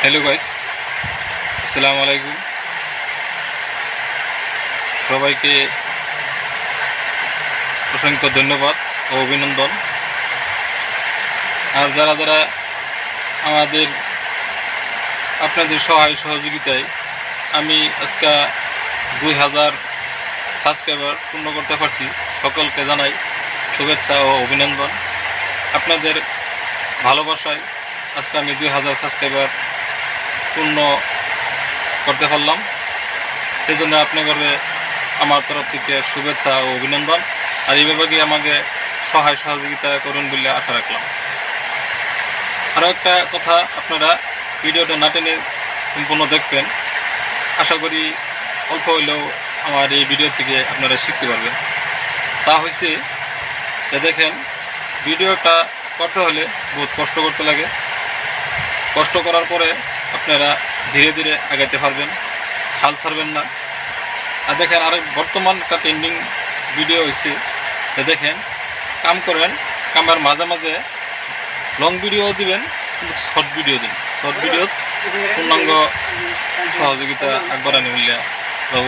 Hello guys, আসসালামু আলাইকুম। সবাইকে অসংখ্য ধন্যবাদ ও অভিনন্দন। আর যারা যারা আমাদের আপনাদের সহায় সহযোগিতায় আমি আজকে 2000 সাবস্ক্রাইবার পূর্ণ করতে পারছি, সকলকে জানাই শুভেচ্ছা ও অভিনন্দন। আপনাদের ভালোবাসায় আজকে আমি 2000 সাবস্ক্রাইবার পূর্ণ করতে পারলাম। সেজন্য আপনাদের আমার তরফ থেকে শুভেচ্ছা ও অভিনন্দন। আর এইভাবে আমাকে সহায় সহযোগিতা করুন বলে আশা রাখলাম। আরও একটা কথা, আপনারা ভিডিওটা না টেনে সম্পূর্ণ দেখবেন। আশা করি অল্প হইলেও আমার এই ভিডিও থেকে আপনারা শিখতে পারবেন। তা হয়েছে যে দেখেন, ভিডিওটা করতে হলে বহুত কষ্ট করতে লাগে। কষ্ট করার পরে আপনারা ধীরে ধীরে আগাইতে পারবেন, হাল ছাড়বেন না। আর দেখেন, আরেক বর্তমান একটা ট্রেন্ডিং ভিডিও হয়েছে যে দেখেন, কাম করেন, কামের মাঝে মাঝে লং ভিডিও দিবেন, কিন্তু শর্ট ভিডিও দিন। শর্ট ভিডিও পূর্ণাঙ্গ সহযোগিতা আগবঢ়ানি উল্লেখ যাব।